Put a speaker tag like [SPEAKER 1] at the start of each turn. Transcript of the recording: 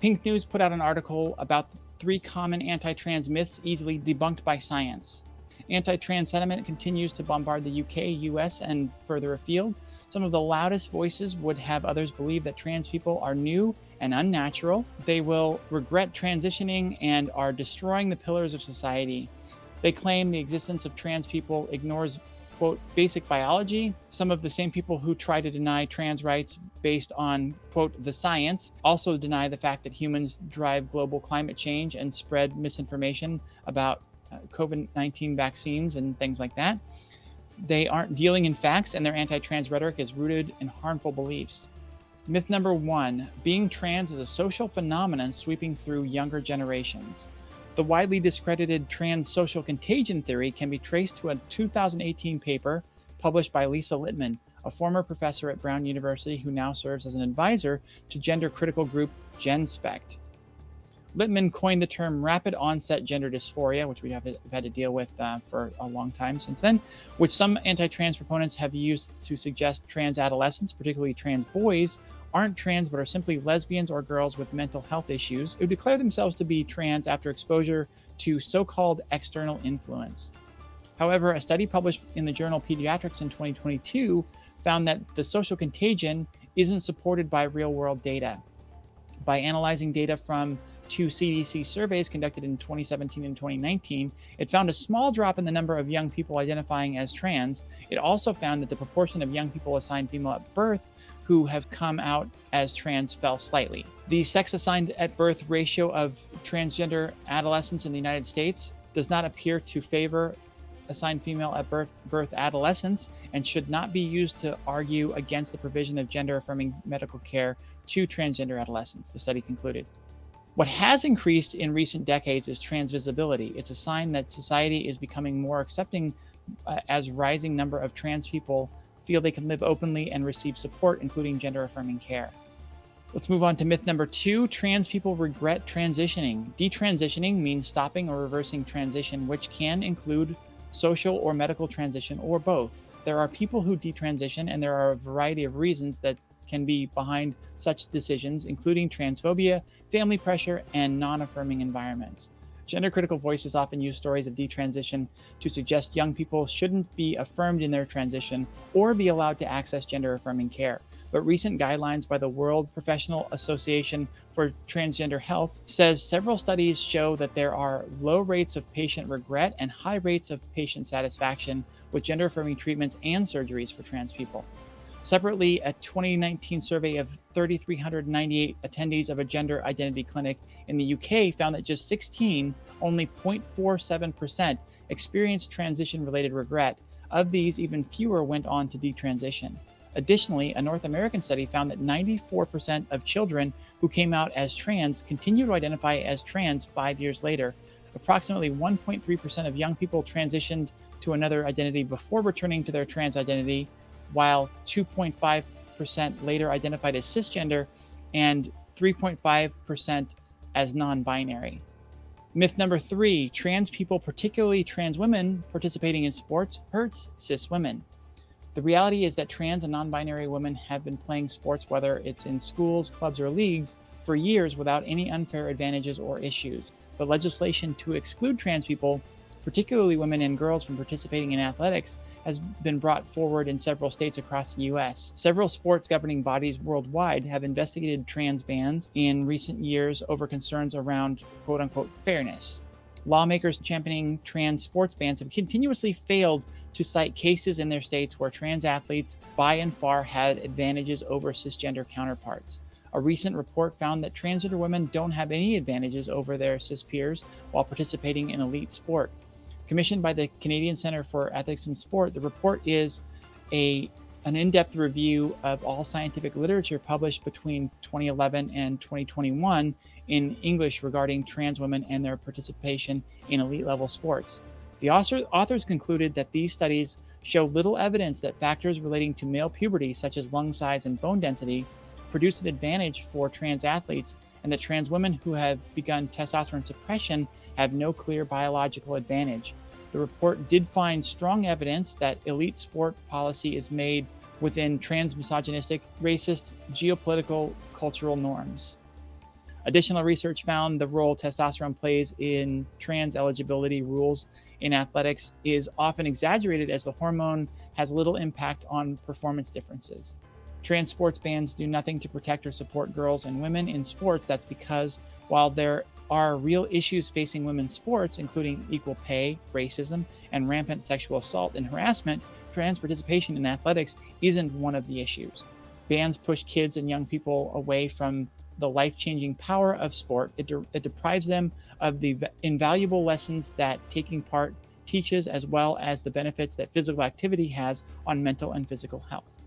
[SPEAKER 1] Pink News put out an article about the 3 common anti-trans myths easily debunked by science. Anti-trans sentiment continues to bombard the UK, US, and further afield. Some of the loudest voices would have others believe that trans people are new and unnatural. They will regret transitioning and are destroying the pillars of society. They claim the existence of trans people ignores, quote, basic biology. Some of the same people who try to deny trans rights based on, quote, the science also deny the fact that humans drive global climate change and spread misinformation about COVID-19 vaccines and things like that. They aren't dealing in facts, and their anti trans rhetoric is rooted in harmful beliefs. Myth number 1: being trans is a social phenomenon sweeping through younger generations. The widely discredited trans social contagion theory can be traced to a 2018 paper published by Lisa Littman, a former professor at Brown University who now serves as an advisor to gender critical group GenSpect. Littman coined the term rapid onset gender dysphoria, which we have had to deal with for a long time since then, which some anti trans proponents have used to suggest trans adolescents, particularly trans boys, aren't trans but are simply lesbians or girls with mental health issues who declare themselves to be trans after exposure to so called external influence. However, a study published in the journal Pediatrics in 2022 found that the social contagion isn't supported by real world data. By analyzing data from 2 CDC surveys conducted in 2017 and 2019, it found a small drop in the number of young people identifying as trans. It also found that the proportion of young people assigned female at birth who have come out as trans fell slightly. The sex assigned at birth ratio of transgender adolescents in the United States does not appear to favor assigned female at birth adolescents and should not be used to argue against the provision of gender affirming medical care to transgender adolescents, the study concluded. What has increased in recent decades is trans visibility. It's a sign that society is becoming more accepting as rising number of trans people feel they can live openly and receive support, including gender affirming care. Let's move on to myth number 2. Trans people regret transitioning. Detransitioning means stopping or reversing transition, which can include social or medical transition or both. There are people who detransition, and there are a variety of reasons that can be behind such decisions, including transphobia, family pressure, and non-affirming environments. Gender-critical voices often use stories of detransition to suggest young people shouldn't be affirmed in their transition or be allowed to access gender-affirming care. But recent guidelines by the World Professional Association for Transgender Health says several studies show that there are low rates of patient regret and high rates of patient satisfaction with gender-affirming treatments and surgeries for trans people. Separately, a 2019 survey of 3,398 attendees of a gender identity clinic in the UK found that just 16, only 0.47%, experienced transition-related regret. Of these, even fewer went on to detransition. Additionally, a North American study found that 94% of children who came out as trans continue to identify as trans 5 years later. Approximately 1.3% of young people transitioned to another identity before returning to their trans identity, while 2.5% later identified as cisgender and 3.5% as non-binary. Myth number 3: trans people, particularly trans women, participating in sports hurts cis women. The reality is that trans and non-binary women have been playing sports, whether it's in schools, clubs, or leagues, for years without any unfair advantages or issues. But legislation to exclude trans people, particularly women and girls, from participating in athletics has been brought forward in several states across the US. Several sports governing bodies worldwide have investigated trans bans in recent years over concerns around quote-unquote fairness. Lawmakers championing trans sports bans have continuously failed to cite cases in their states where trans athletes by and far had advantages over cisgender counterparts. A recent report found that transgender women don't have any advantages over their cis peers while participating in elite sport. Commissioned by the Canadian Centre for Ethics in Sport, the report is an in-depth review of all scientific literature published between 2011 and 2021 in English regarding trans women and their participation in elite-level sports. The authors concluded that these studies show little evidence that factors relating to male puberty, such as lung size and bone density, produce an advantage for trans athletes, and that trans women who have begun testosterone suppression have no clear biological advantage. The report did find strong evidence that elite sport policy is made within trans misogynistic, racist, geopolitical, cultural norms. Additional research found the role testosterone plays in trans eligibility rules in athletics is often exaggerated, as the hormone has little impact on performance differences. Trans sports bans do nothing to protect or support girls and women in sports. That's because while there are real issues facing women's sports, including equal pay, racism, and rampant sexual assault and harassment, trans participation in athletics isn't one of the issues. Bans push kids and young people away from the life changing power of sport. It deprives them of the invaluable lessons that taking part teaches, as well as the benefits that physical activity has on mental and physical health.